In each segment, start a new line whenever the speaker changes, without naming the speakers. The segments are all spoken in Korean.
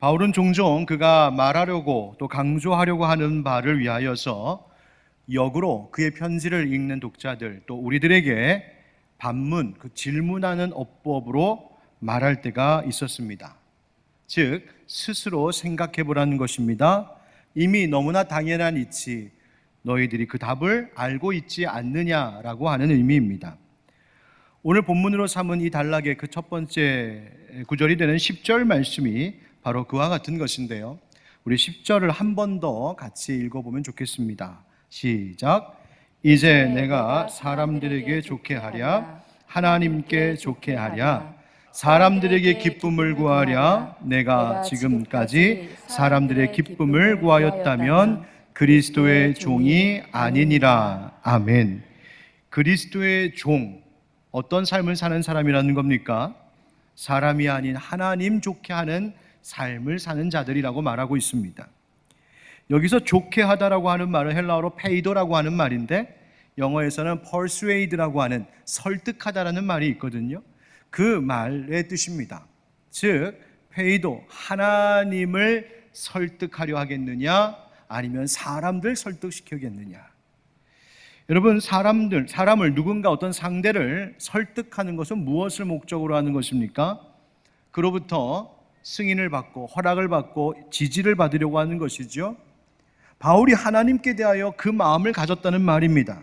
바울은 종종 그가 말하려고 또 강조하려고 하는 바를 위하여서 역으로 그의 편지를 읽는 독자들 또 우리들에게 반문, 질문하는 어법으로 말할 때가 있었습니다. 즉 스스로 생각해 보라는 것입니다. 이미 너무나 당연한 이치 너희들이 그 답을 알고 있지 않느냐라고 하는 의미입니다. 오늘 본문으로 삼은 이 단락의 그 첫 번째 구절이 되는 10절 말씀이 바로 그와 같은 것인데요, 우리 10절을 한 번 더 같이 읽어보면 좋겠습니다. 시작. 이제 내가 사람들에게 좋게 하랴 하나님께 좋게 하랴 사람들에게 기쁨을 구하랴 내가 지금까지 사람들의 기쁨을 구하였다면 그리스도의 종이 아니니라. 아멘. 그리스도의 종, 어떤 삶을 사는 사람이라는 겁니까? 사람이 아닌 하나님 좋게 하는 삶을 사는 자들이라고 말하고 있습니다. 여기서 좋게 하다라고 하는 말은 헬라어로 페이도라고 하는 말인데 영어에서는 persuade라고 하는 설득하다라는 말이 있거든요. 그 말의 뜻입니다. 즉 페이도, 하나님을 설득하려 하겠느냐 아니면 사람들 설득시키겠느냐. 여러분, 사람을 누군가 어떤 상대를 설득하는 것은 무엇을 목적으로 하는 것입니까? 그로부터 승인을 받고 허락을 받고 지지를 받으려고 하는 것이죠. 바울이 하나님께 대하여 그 마음을 가졌다는 말입니다.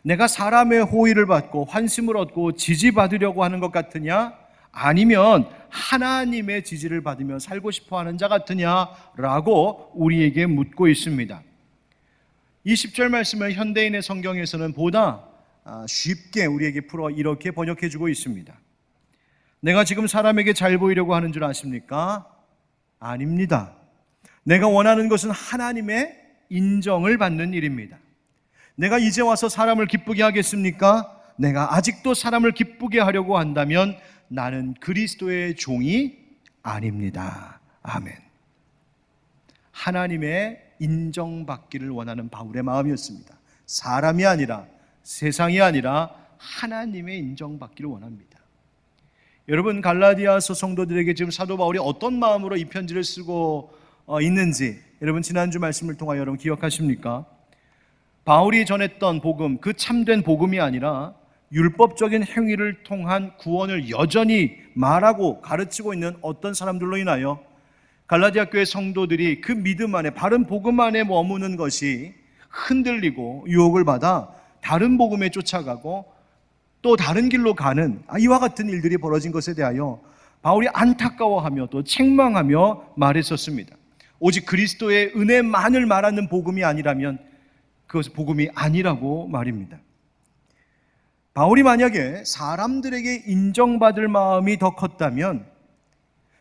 내가 사람의 호의를 받고 환심을 얻고 지지받으려고 하는 것 같으냐? 아니면 하나님의 지지를 받으며 살고 싶어하는 자 같으냐라고 우리에게 묻고 있습니다. 이 10절 말씀을 현대인의 성경에서는 보다 쉽게 우리에게 풀어 이렇게 번역해주고 있습니다. 내가 지금 사람에게 잘 보이려고 하는 줄 아십니까? 아닙니다. 내가 원하는 것은 하나님의 인정을 받는 일입니다. 내가 이제 와서 사람을 기쁘게 하겠습니까? 내가 아직도 사람을 기쁘게 하려고 한다면 나는 그리스도의 종이 아닙니다. 아멘. 하나님의 인정받기를 원하는 바울의 마음이었습니다. 사람이 아니라, 세상이 아니라 하나님의 인정받기를 원합니다. 여러분, 갈라디아서 성도들에게 지금 사도 바울이 어떤 마음으로 이 편지를 쓰고 있는지 여러분 지난주 말씀을 통하여 여러분 기억하십니까? 바울이 전했던 복음, 그 참된 복음이 아니라 율법적인 행위를 통한 구원을 여전히 말하고 가르치고 있는 어떤 사람들로 인하여 갈라디아 교회 성도들이 그 믿음 안에, 바른 복음 안에 머무는 것이 흔들리고 유혹을 받아 다른 복음에 쫓아가고 또 다른 길로 가는 이와 같은 일들이 벌어진 것에 대하여 바울이 안타까워하며 또 책망하며 말했었습니다. 오직 그리스도의 은혜만을 말하는 복음이 아니라면 그것은 복음이 아니라고 말입니다. 바울이 만약에 사람들에게 인정받을 마음이 더 컸다면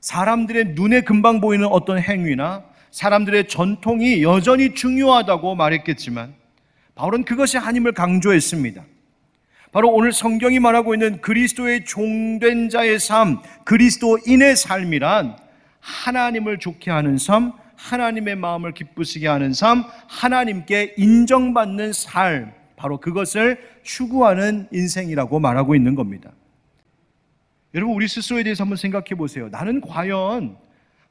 사람들의 눈에 금방 보이는 어떤 행위나 사람들의 전통이 여전히 중요하다고 말했겠지만 바울은 그것이 아님을 강조했습니다. 바로 오늘 성경이 말하고 있는 그리스도의 종된 자의 삶, 그리스도인의 삶이란 하나님을 좋게 하는 삶, 하나님의 마음을 기쁘시게 하는 삶, 하나님께 인정받는 삶, 바로 그것을 추구하는 인생이라고 말하고 있는 겁니다. 여러분, 우리 스스로에 대해서 한번 생각해 보세요. 나는 과연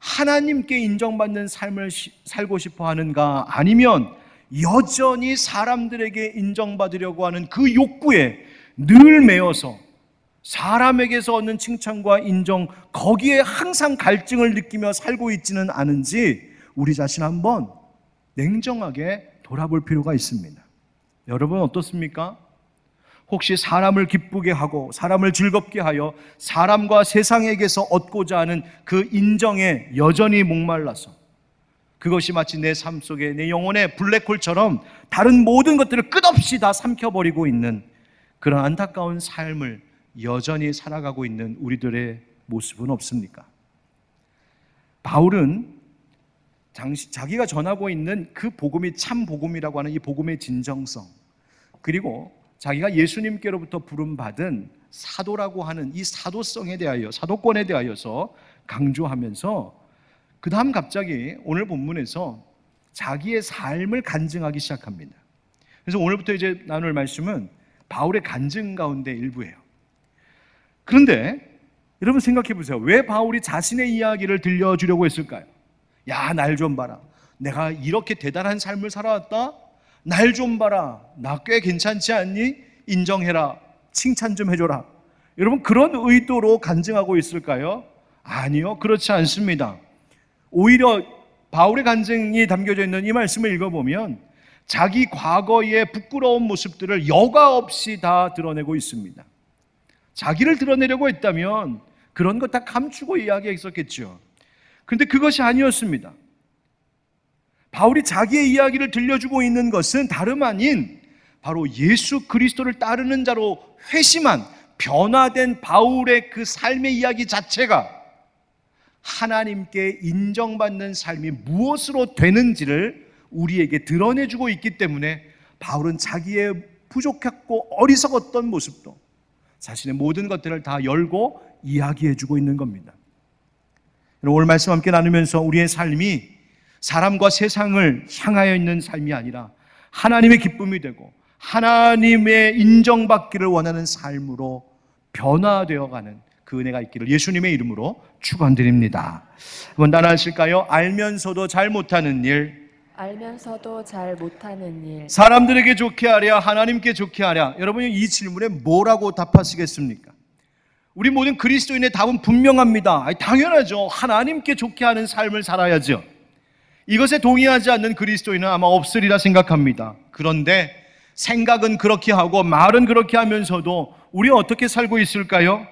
하나님께 인정받는 삶을 살고 싶어 하는가? 아니면 여전히 사람들에게 인정받으려고 하는 그 욕구에 늘 매여서 사람에게서 얻는 칭찬과 인정, 거기에 항상 갈증을 느끼며 살고 있지는 않은지 우리 자신 한번 냉정하게 돌아볼 필요가 있습니다. 여러분 어떻습니까? 혹시 사람을 기쁘게 하고 사람을 즐겁게 하여 사람과 세상에게서 얻고자 하는 그 인정에 여전히 목말라서 그것이 마치 내 삶 속에 내 영혼의 블랙홀처럼 다른 모든 것들을 끝없이 다 삼켜버리고 있는 그런 안타까운 삶을 여전히 살아가고 있는 우리들의 모습은 없습니까? 바울은 자기가 전하고 있는 그 복음이 참 복음이라고 하는 이 복음의 진정성, 그리고 자기가 예수님께로부터 부름받은 사도라고 하는 이 사도성에 대하여, 사도권에 대하여서 강조하면서 그 다음 갑자기 오늘 본문에서 자기의 삶을 간증하기 시작합니다. 그래서 오늘부터 이제 나눌 말씀은 바울의 간증 가운데 일부예요. 그런데 여러분 생각해 보세요. 왜 바울이 자신의 이야기를 들려주려고 했을까요? 야, 날 좀 봐라. 내가 이렇게 대단한 삶을 살아왔다. 날 좀 봐라. 나 꽤 괜찮지 않니? 인정해라. 칭찬 좀 해줘라. 여러분 그런 의도로 간증하고 있을까요? 아니요, 그렇지 않습니다. 오히려 바울의 간증이 담겨져 있는 이 말씀을 읽어보면 자기 과거의 부끄러운 모습들을 여과 없이 다 드러내고 있습니다. 자기를 드러내려고 했다면 그런 것 다 감추고 이야기했었겠죠. 그런데 그것이 아니었습니다. 바울이 자기의 이야기를 들려주고 있는 것은 다름 아닌 바로 예수 그리스도를 따르는 자로 회심한 변화된 바울의 그 삶의 이야기 자체가 하나님께 인정받는 삶이 무엇으로 되는지를 우리에게 드러내주고 있기 때문에 바울은 자기의 부족했고 어리석었던 모습도 자신의 모든 것들을 다 열고 이야기해주고 있는 겁니다. 오늘 말씀 함께 나누면서 우리의 삶이 사람과 세상을 향하여 있는 삶이 아니라 하나님의 기쁨이 되고 하나님의 인정받기를 원하는 삶으로 변화되어가는 그 은혜가 있기를 예수님의 이름으로 축원드립니다. 한번 따라하실까요? 알면서도 잘 못하는 일,
알면서도 잘 못하는 일,
사람들에게 좋게 하랴 하나님께 좋게 하랴. 여러분이 이 질문에 뭐라고 답하시겠습니까? 우리 모든 그리스도인의 답은 분명합니다. 당연하죠. 하나님께 좋게 하는 삶을 살아야죠. 이것에 동의하지 않는 그리스도인은 아마 없으리라 생각합니다. 그런데 생각은 그렇게 하고 말은 그렇게 하면서도 우리 어떻게 살고 있을까요?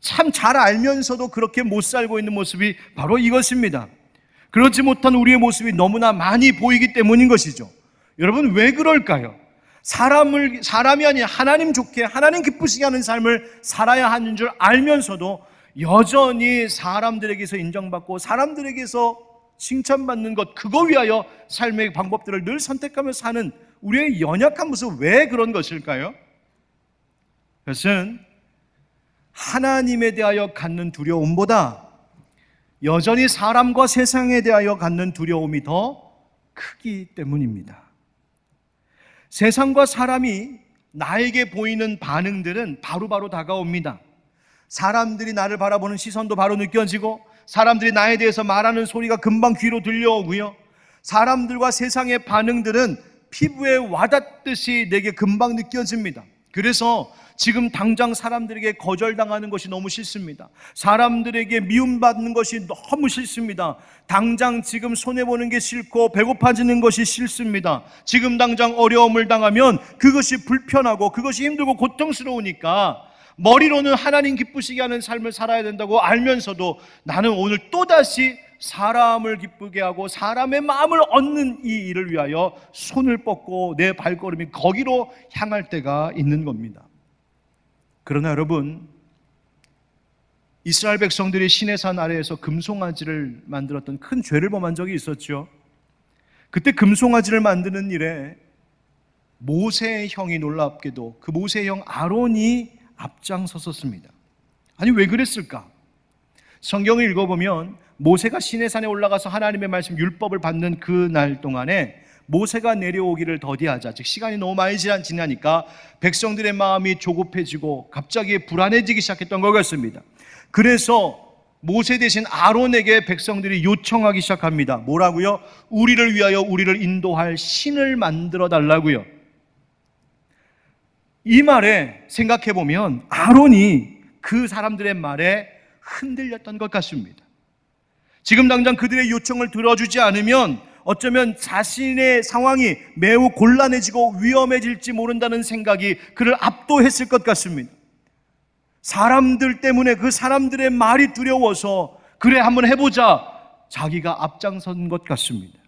참 잘 알면서도 그렇게 못 살고 있는 모습이 바로 이것입니다. 그렇지 못한 우리의 모습이 너무나 많이 보이기 때문인 것이죠. 여러분 왜 그럴까요? 사람이 아닌 하나님 좋게 하나님 기쁘시게 하는 삶을 살아야 하는 줄 알면서도 여전히 사람들에게서 인정받고 사람들에게서 칭찬받는 것, 그거 위하여 삶의 방법들을 늘 선택하며 사는 우리의 연약한 모습, 왜 그런 것일까요? 그것은 하나님에 대하여 갖는 두려움보다 여전히 사람과 세상에 대하여 갖는 두려움이 더 크기 때문입니다. 세상과 사람이 나에게 보이는 반응들은 바로바로 다가옵니다. 사람들이 나를 바라보는 시선도 바로 느껴지고 사람들이 나에 대해서 말하는 소리가 금방 귀로 들려오고요. 사람들과 세상의 반응들은 피부에 와닿듯이 내게 금방 느껴집니다. 그래서 지금 당장 사람들에게 거절당하는 것이 너무 싫습니다. 사람들에게 미움받는 것이 너무 싫습니다. 당장 지금 손해보는 게 싫고 배고파지는 것이 싫습니다. 지금 당장 어려움을 당하면 그것이 불편하고 그것이 힘들고 고통스러우니까 머리로는 하나님 기쁘시게 하는 삶을 살아야 된다고 알면서도 나는 오늘 또다시 사람을 기쁘게 하고 사람의 마음을 얻는 이 일을 위하여 손을 뻗고 내 발걸음이 거기로 향할 때가 있는 겁니다. 그러나 여러분, 이스라엘 백성들이 시내산 아래에서 금송아지를 만들었던 큰 죄를 범한 적이 있었죠. 그때 금송아지를 만드는 일에 모세의 형이 놀랍게도 그 모세의 형 아론이 앞장섰었습니다. 아니 왜 그랬을까? 성경을 읽어보면 모세가 시내산에 올라가서 하나님의 말씀 율법을 받는 그 날 동안에 모세가 내려오기를 더디하자, 즉 시간이 너무 많이 지나니까 백성들의 마음이 조급해지고 갑자기 불안해지기 시작했던 것 같습니다. 그래서 모세 대신 아론에게 백성들이 요청하기 시작합니다. 뭐라고요? 우리를 위하여 우리를 인도할 신을 만들어 달라고요. 이 말에 생각해보면 아론이 그 사람들의 말에 흔들렸던 것 같습니다. 지금 당장 그들의 요청을 들어주지 않으면 어쩌면 자신의 상황이 매우 곤란해지고 위험해질지 모른다는 생각이 그를 압도했을 것 같습니다. 사람들 때문에 그 사람들의 말이 두려워서 그래 한번 해보자 자기가 앞장선 것 같습니다.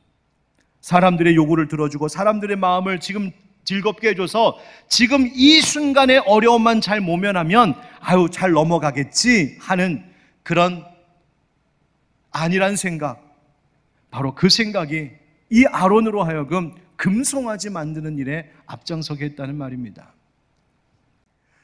사람들의 요구를 들어주고 사람들의 마음을 지금 즐겁게 해줘서 지금 이 순간의 어려움만 잘 모면하면 아유 잘 넘어가겠지 하는 그런 아니란 생각, 바로 그 생각이 이 아론으로 하여금 금송아지 만드는 일에 앞장서게 했다는 말입니다.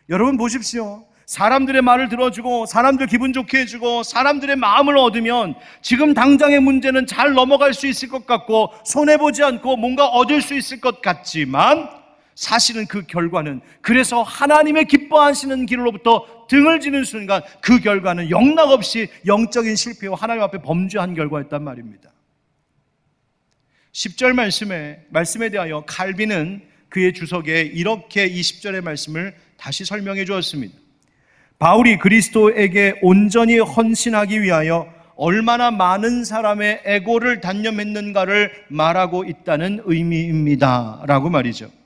여러분 보십시오. 사람들의 말을 들어주고 사람들 기분 좋게 해주고 사람들의 마음을 얻으면 지금 당장의 문제는 잘 넘어갈 수 있을 것 같고 손해보지 않고 뭔가 얻을 수 있을 것 같지만 사실은 그 결과는, 그래서 하나님의 기뻐하시는 길로부터 등을 지는 순간 그 결과는 영락없이 영적인 실패와 하나님 앞에 범죄한 결과였단 말입니다. 10절 말씀에 대하여 칼빈은 그의 주석에 이렇게 이 10절의 말씀을 다시 설명해 주었습니다. 바울이 그리스도에게 온전히 헌신하기 위하여 얼마나 많은 사람의 애고를 단념했는가를 말하고 있다는 의미입니다 라고 말이죠.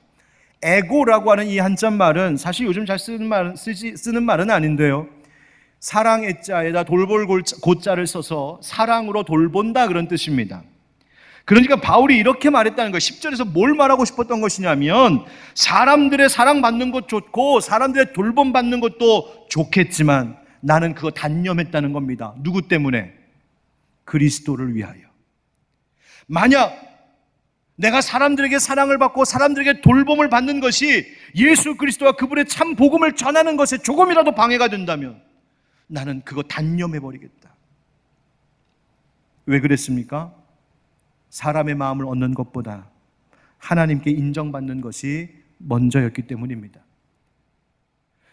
애고라고 하는 이 한자 말은 사실 요즘 잘 쓰는 말은 아닌데요, 사랑 애자에다 돌볼 고자를 써서 사랑으로 돌본다 그런 뜻입니다. 그러니까 바울이 이렇게 말했다는 거예요. 10절에서 뭘 말하고 싶었던 것이냐면, 사람들의 사랑받는 것 좋고 사람들의 돌봄받는 것도 좋겠지만 나는 그거 단념했다는 겁니다. 누구 때문에? 그리스도를 위하여. 만약 내가 사람들에게 사랑을 받고 사람들에게 돌봄을 받는 것이 예수 그리스도와 그분의 참 복음을 전하는 것에 조금이라도 방해가 된다면 나는 그거 단념해버리겠다. 왜 그랬습니까? 사람의 마음을 얻는 것보다 하나님께 인정받는 것이 먼저였기 때문입니다.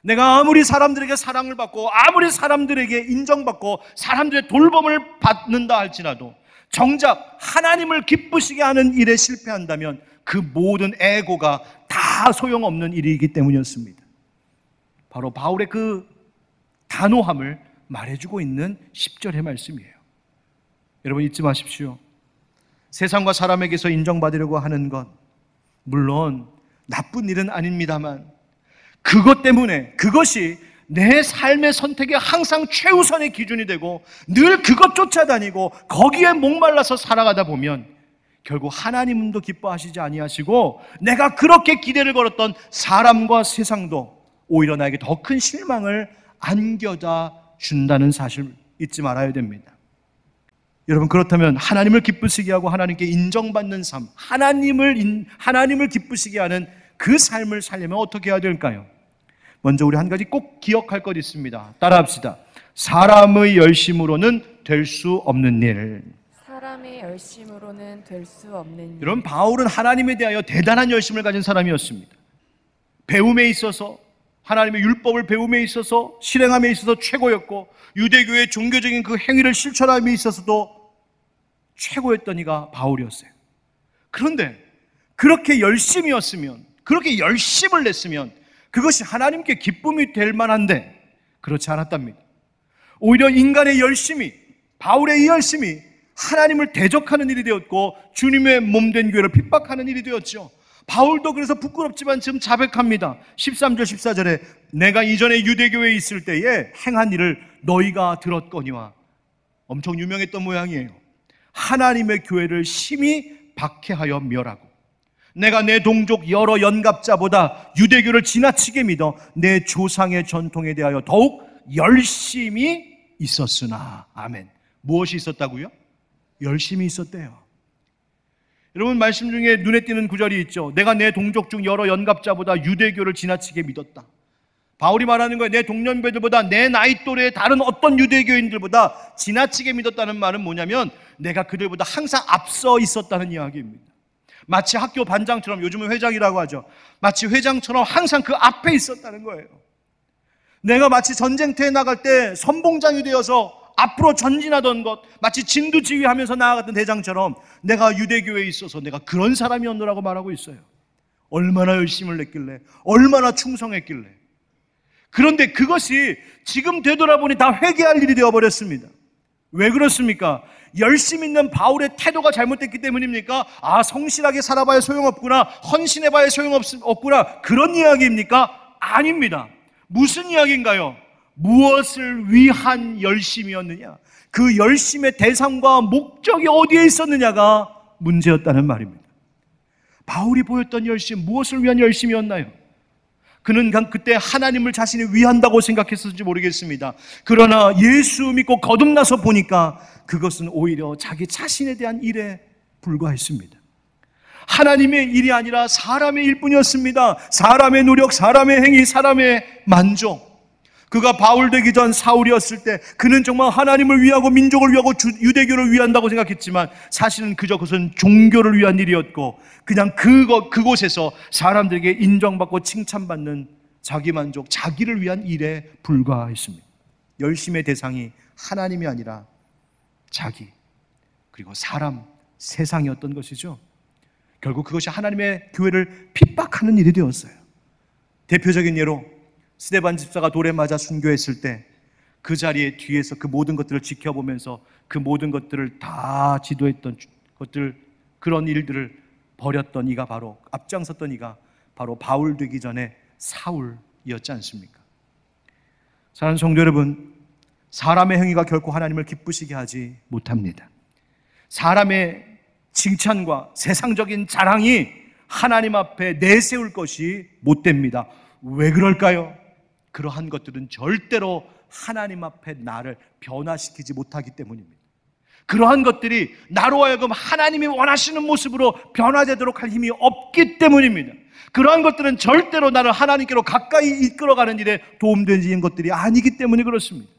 내가 아무리 사람들에게 사랑을 받고 아무리 사람들에게 인정받고 사람들의 돌봄을 받는다 할지라도 정작 하나님을 기쁘시게 하는 일에 실패한다면 그 모든 애고가 다 소용없는 일이기 때문이었습니다. 바로 바울의 그 단호함을 말해주고 있는 10절의 말씀이에요. 여러분 잊지 마십시오. 세상과 사람에게서 인정받으려고 하는 것, 물론 나쁜 일은 아닙니다만 그것 때문에, 그것이 내 삶의 선택의 항상 최우선의 기준이 되고 늘 그것 쫓아다니고 거기에 목말라서 살아가다 보면 결국 하나님도 기뻐하시지 아니하시고 내가 그렇게 기대를 걸었던 사람과 세상도 오히려 나에게 더 큰 실망을 안겨다 준다는 사실 잊지 말아야 됩니다. 여러분, 그렇다면 하나님을 기쁘시게 하고 하나님께 인정받는 삶, 하나님을 기쁘시게 하는 그 삶을 살려면 어떻게 해야 될까요? 먼저 우리 한 가지 꼭 기억할 것 있습니다. 따라합시다. 사람의 열심으로는 될 수 없는 일.
사람의 열심으로는 될 수 없는 일.
여러분, 바울은 하나님에 대하여 대단한 열심을 가진 사람이었습니다. 배움에 있어서, 하나님의 율법을 배움에 있어서, 실행함에 있어서 최고였고, 유대교의 종교적인 그 행위를 실천함에 있어서도 최고였던 이가 바울이었어요. 그런데 그렇게 열심이었으면, 그렇게 열심을 냈으면 그것이 하나님께 기쁨이 될 만한데 그렇지 않았답니다. 오히려 인간의 열심이, 바울의 이 열심이 하나님을 대적하는 일이 되었고 주님의 몸된 교회를 핍박하는 일이 되었죠. 바울도 그래서 부끄럽지만 지금 자백합니다. 13절 14절에 내가 이전에 유대교회에 있을 때에 행한 일을 너희가 들었거니와, 엄청 유명했던 모양이에요. 하나님의 교회를 심히 박해하여 멸하고 내가 내 동족 여러 연갑자보다 유대교를 지나치게 믿어 내 조상의 전통에 대하여 더욱 열심히 있었으나. 아멘. 무엇이 있었다고요? 열심히 있었대요. 여러분, 말씀 중에 눈에 띄는 구절이 있죠. 내가 내 동족 중 여러 연갑자보다 유대교를 지나치게 믿었다. 바울이 말하는 거예요. 내 동년배들보다, 내 나이 또래의 다른 어떤 유대교인들보다 지나치게 믿었다는 말은 뭐냐면 내가 그들보다 항상 앞서 있었다는 이야기입니다. 마치 학교 반장처럼, 요즘은 회장이라고 하죠. 마치 회장처럼 항상 그 앞에 있었다는 거예요. 내가 마치 전쟁터에 나갈 때 선봉장이 되어서 앞으로 전진하던 것, 마치 진두지휘하면서 나아갔던 대장처럼 내가 유대교회에 있어서 내가 그런 사람이었노라고 말하고 있어요. 얼마나 열심을 냈길래, 얼마나 충성했길래. 그런데 그것이 지금 되돌아보니 다 회개할 일이 되어버렸습니다. 왜 그렇습니까? 열심 있는 바울의 태도가 잘못됐기 때문입니까? 아, 성실하게 살아봐야 소용없구나, 헌신해봐야 소용없구나, 그런 이야기입니까? 아닙니다. 무슨 이야기인가요? 무엇을 위한 열심이었느냐, 그 열심의 대상과 목적이 어디에 있었느냐가 문제였다는 말입니다. 바울이 보였던 열심, 무엇을 위한 열심이었나요? 그는 그때 하나님을 자신이 위한다고 생각했을지 모르겠습니다. 그러나 예수 믿고 거듭나서 보니까 그것은 오히려 자기 자신에 대한 일에 불과했습니다. 하나님의 일이 아니라 사람의 일뿐이었습니다. 사람의 노력, 사람의 행위, 사람의 만족. 그가 바울 되기 전 사울이었을 때 그는 정말 하나님을 위하고 민족을 위하고 유대교를 위한다고 생각했지만 사실은 그저 그것은 종교를 위한 일이었고 그냥 그곳에서 사람들에게 인정받고 칭찬받는 자기만족, 자기를 위한 일에 불과했습니다. 열심의 대상이 하나님이 아니라 자기, 그리고 사람, 세상이었던 것이죠. 결국 그것이 하나님의 교회를 핍박하는 일이 되었어요. 대표적인 예로 스데반 집사가 돌에 맞아 순교했을 때 그 자리에 뒤에서 그 모든 것들을 지켜보면서 그 모든 것들을 다 지도했던 것들, 그런 일들을 벌였던 이가 바로, 앞장섰던 이가 바로 바울 되기 전에 사울이었지 않습니까? 사랑하는 성도 여러분, 사람의 행위가 결코 하나님을 기쁘시게 하지 못합니다. 사람의 칭찬과 세상적인 자랑이 하나님 앞에 내세울 것이 못 됩니다. 왜 그럴까요? 그러한 것들은 절대로 하나님 앞에 나를 변화시키지 못하기 때문입니다. 그러한 것들이 나로 하여금 하나님이 원하시는 모습으로 변화되도록 할 힘이 없기 때문입니다. 그러한 것들은 절대로 나를 하나님께로 가까이 이끌어가는 일에 도움되는 것들이 아니기 때문에 그렇습니다.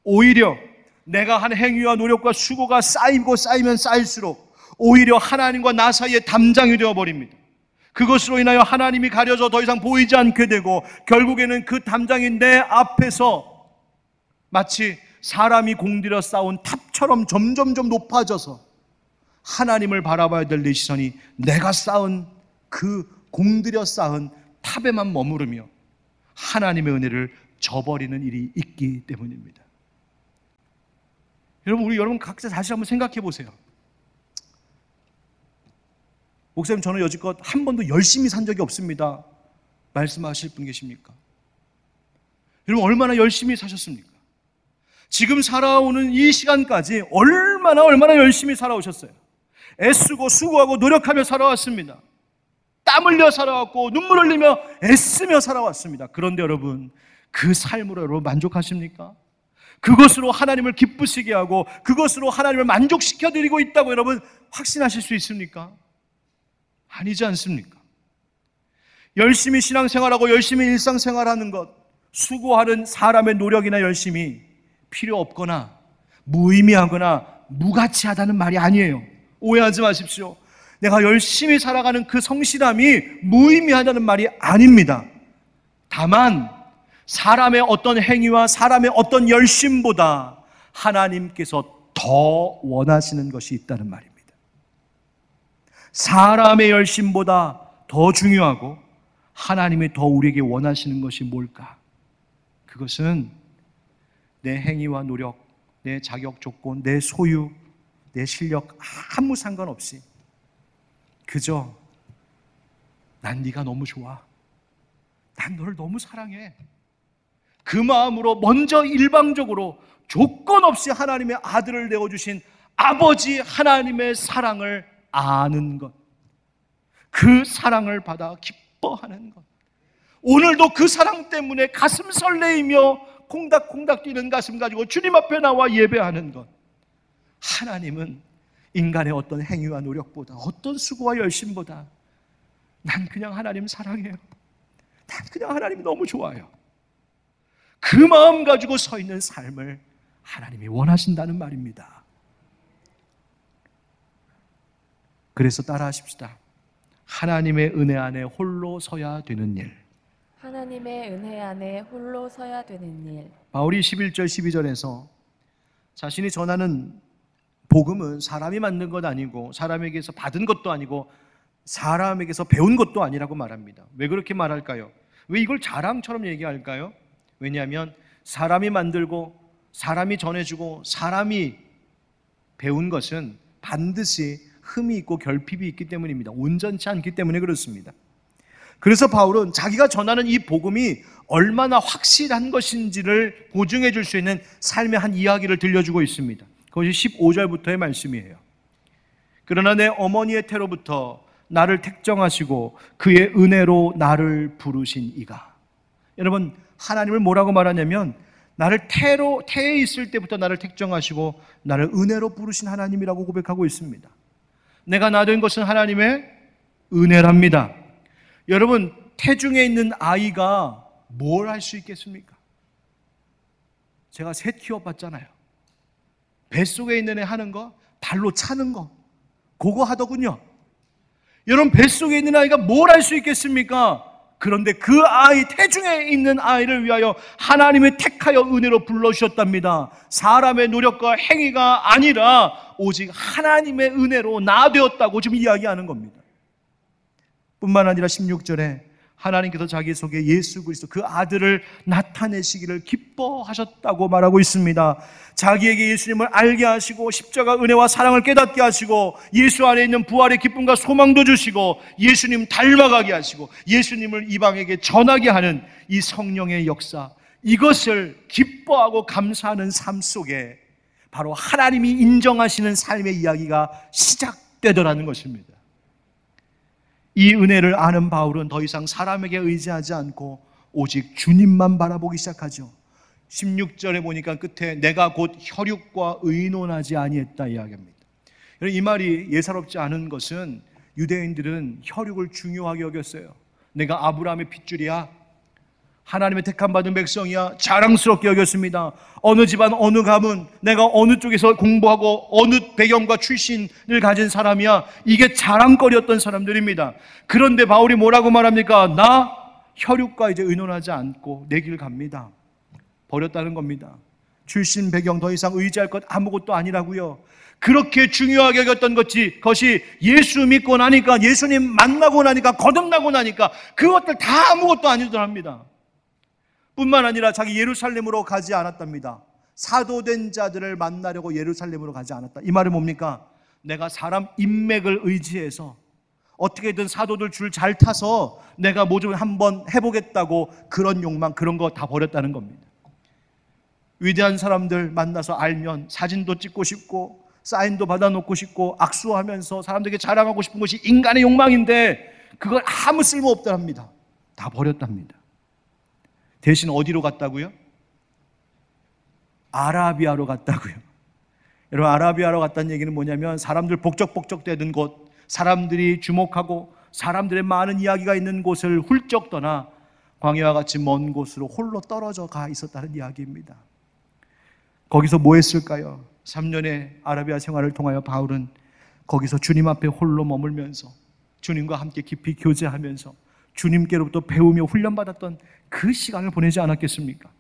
오히려 내가 한 행위와 노력과 수고가 쌓이고 쌓이면 쌓일수록 오히려 하나님과 나 사이에 담장이 되어버립니다. 그것으로 인하여 하나님이 가려져 더 이상 보이지 않게 되고 결국에는 그 담장이 내 앞에서 마치 사람이 공들여 쌓은 탑처럼 점점점 높아져서 하나님을 바라봐야 될 내 시선이 내가 쌓은 그 공들여 쌓은 탑에만 머무르며 하나님의 은혜를 저버리는 일이 있기 때문입니다. 여러분 각자 다시 한번 생각해 보세요. 목사님, 저는 여지껏 한 번도 열심히 산 적이 없습니다. 말씀하실 분 계십니까? 여러분, 얼마나 열심히 사셨습니까? 지금 살아오는 이 시간까지 얼마나 열심히 살아오셨어요. 애쓰고 수고하고 노력하며 살아왔습니다. 땀 흘려 살아왔고 눈물 흘리며 애쓰며 살아왔습니다. 그런데 여러분, 그 삶으로 여러분 만족하십니까? 그것으로 하나님을 기쁘시게 하고 그것으로 하나님을 만족시켜드리고 있다고 여러분 확신하실 수 있습니까? 아니지 않습니까? 열심히 신앙생활하고 열심히 일상생활하는 것, 수고하는 사람의 노력이나 열심이 필요 없거나 무의미하거나 무가치하다는 말이 아니에요. 오해하지 마십시오. 내가 열심히 살아가는 그 성실함이 무의미하다는 말이 아닙니다. 다만 사람의 어떤 행위와 사람의 어떤 열심보다 하나님께서 더 원하시는 것이 있다는 말입니다. 사람의 열심보다 더 중요하고 하나님이 더 우리에게 원하시는 것이 뭘까? 그것은 내 행위와 노력, 내 자격 조건, 내 소유, 내 실력 아무 상관없이 그저 난 네가 너무 좋아, 난 너를 너무 사랑해, 그 마음으로 먼저 일방적으로 조건 없이 하나님의 아들을 내어주신 아버지 하나님의 사랑을 아는 것, 그 사랑을 받아 기뻐하는 것, 오늘도 그 사랑 때문에 가슴 설레이며 콩닥콩닥 뛰는 가슴 가지고 주님 앞에 나와 예배하는 것. 하나님은 인간의 어떤 행위와 노력보다 어떤 수고와 열심보다 난 그냥 하나님 사랑해요, 난 그냥 하나님이 너무 좋아요, 그 마음 가지고 서 있는 삶을 하나님이 원하신다는 말입니다. 그래서 따라하십시다. 하나님의 은혜 안에 홀로 서야 되는 일.
하나님의 은혜 안에 홀로 서야 되는 일.
바울이 11절 12절에서 자신이 전하는 복음은 사람이 만든 것 아니고 사람에게서 받은 것도 아니고 사람에게서 배운 것도 아니라고 말합니다. 왜 그렇게 말할까요? 왜 이걸 자랑처럼 얘기할까요? 왜냐하면 사람이 만들고 사람이 전해주고 사람이 배운 것은 반드시 흠이 있고 결핍이 있기 때문입니다. 온전치 않기 때문에 그렇습니다. 그래서 바울은 자기가 전하는 이 복음이 얼마나 확실한 것인지를 보증해 줄 수 있는 삶의 한 이야기를 들려주고 있습니다. 그것이 15절부터의 말씀이에요. 그러나 내 어머니의 태로부터 나를 택정하시고 그의 은혜로 나를 부르신 이가. 여러분, 하나님을 뭐라고 말하냐면 나를 태에 있을 때부터 나를 택정하시고 나를 은혜로 부르신 하나님이라고 고백하고 있습니다. 내가 낳은 것은 하나님의 은혜랍니다. 여러분, 태중에 있는 아이가 뭘 할 수 있겠습니까? 제가 새 키워봤잖아요. 뱃속에 있는 애 하는 거, 발로 차는 거, 그거 하더군요. 여러분, 뱃속에 있는 아이가 뭘 할 수 있겠습니까? 그런데 그 아이, 태중에 있는 아이를 위하여 하나님이 택하여 은혜로 불러주셨답니다. 사람의 노력과 행위가 아니라 오직 하나님의 은혜로 나 되었다고 지금 이야기하는 겁니다. 뿐만 아니라 16절에 하나님께서 자기 속에 예수 그리스도 그 아들을 나타내시기를 기뻐하셨다고 말하고 있습니다. 자기에게 예수님을 알게 하시고 십자가 은혜와 사랑을 깨닫게 하시고 예수 안에 있는 부활의 기쁨과 소망도 주시고 예수님 닮아가게 하시고 예수님을 이방에게 전하게 하는 이 성령의 역사, 이것을 기뻐하고 감사하는 삶 속에 바로 하나님이 인정하시는 삶의 이야기가 시작되더라는 것입니다. 이 은혜를 아는 바울은 더 이상 사람에게 의지하지 않고 오직 주님만 바라보기 시작하죠. 16절에 보니까 끝에 내가 곧 혈육과 의논하지 아니했다 이야기합니다. 이 말이 예사롭지 않은 것은 유대인들은 혈육을 중요하게 여겼어요. 내가 아브라함의 핏줄이야, 하나님의 택함 받은 백성이야, 자랑스럽게 여겼습니다. 어느 집안 어느 가문, 내가 어느 쪽에서 공부하고 어느 배경과 출신을 가진 사람이야, 이게 자랑거리였던 사람들입니다. 그런데 바울이 뭐라고 말합니까? 나 혈육과 이제 의논하지 않고 내 길 갑니다. 버렸다는 겁니다. 출신 배경 더 이상 의지할 것 아무것도 아니라고요. 그렇게 중요하게 여겼던 것이 예수 믿고 나니까, 예수님 만나고 나니까, 거듭나고 나니까 그것들 다 아무것도 아니더랍니다. 뿐만 아니라 자기 예루살렘으로 가지 않았답니다. 사도된 자들을 만나려고 예루살렘으로 가지 않았다. 이 말은 뭡니까? 내가 사람 인맥을 의지해서 어떻게든 사도들 줄 잘 타서 내가 뭐 좀 한번 해보겠다고 그런 욕망, 그런 거 다 버렸다는 겁니다. 위대한 사람들 만나서 알면 사진도 찍고 싶고 사인도 받아놓고 싶고 악수하면서 사람들에게 자랑하고 싶은 것이 인간의 욕망인데 그걸 아무 쓸모 없답니다. 다 버렸답니다. 대신 어디로 갔다고요? 아라비아로 갔다고요. 여러분, 아라비아로 갔다는 얘기는 뭐냐면 사람들 복적복적대는 곳, 사람들이 주목하고 사람들의 많은 이야기가 있는 곳을 훌쩍 떠나 광야와 같이 먼 곳으로 홀로 떨어져 가 있었다는 이야기입니다. 거기서 뭐 했을까요? 3년의 아라비아 생활을 통하여 바울은 거기서 주님 앞에 홀로 머물면서 주님과 함께 깊이 교제하면서 주님께로부터 배우며 훈련받았던 그 시간을 보내지 않았겠습니까?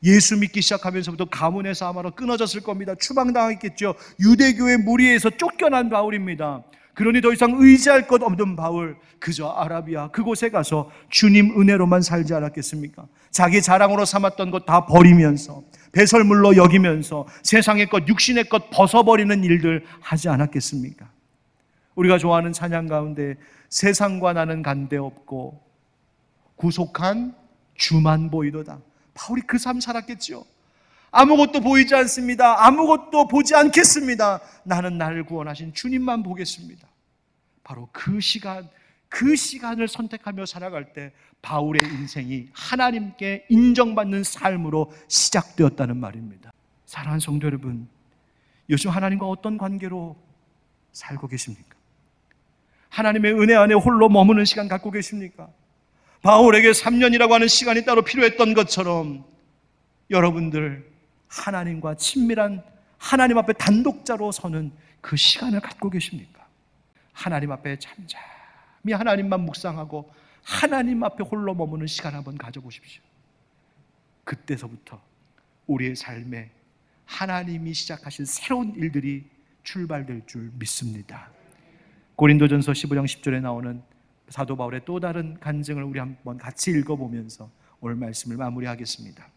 예수 믿기 시작하면서부터 가문에서 아마도 끊어졌을 겁니다. 추방당했겠죠. 유대교의 무리에서 쫓겨난 바울입니다. 그러니 더 이상 의지할 것 없는 바울, 그저 아라비아 그곳에 가서 주님 은혜로만 살지 않았겠습니까? 자기 자랑으로 삼았던 것 다 버리면서 배설물로 여기면서 세상의 것, 육신의 것 벗어버리는 일들 하지 않았겠습니까? 우리가 좋아하는 찬양 가운데 세상과 나는 간데없고 구속한 주만 보이도다. 바울이 그 삶 살았겠죠. 아무것도 보이지 않습니다. 아무것도 보지 않겠습니다. 나는 나를 구원하신 주님만 보겠습니다. 바로 그 시간을 선택하며 살아갈 때 바울의 인생이 하나님께 인정받는 삶으로 시작되었다는 말입니다. 사랑하는 성도 여러분, 요즘 하나님과 어떤 관계로 살고 계십니까? 하나님의 은혜 안에 홀로 머무는 시간 갖고 계십니까? 바울에게 3년이라고 하는 시간이 따로 필요했던 것처럼 여러분들 하나님과 친밀한 하나님 앞에 단독자로 서는 그 시간을 갖고 계십니까? 하나님 앞에 잠잠히 하나님만 묵상하고 하나님 앞에 홀로 머무는 시간 한번 가져보십시오. 그때서부터 우리의 삶에 하나님이 시작하신 새로운 일들이 출발될 줄 믿습니다. 고린도전서 15장 10절에 나오는 사도 바울의 또 다른 간증을 우리 한번 같이 읽어보면서 오늘 말씀을 마무리하겠습니다.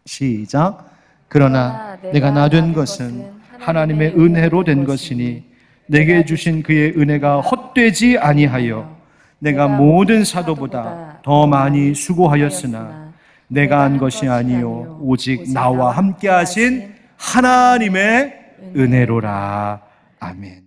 시작. 그러나 내가 나 된 것은 하나님의 은혜로 된 것이니 내게 주신 그의 은혜가 헛되지 아니하여 내가 모든 사도보다 더 많이 수고하였으나 내가 한 것이 아니요 오직 나와 함께 하신 하나님의 은혜로라. 아멘.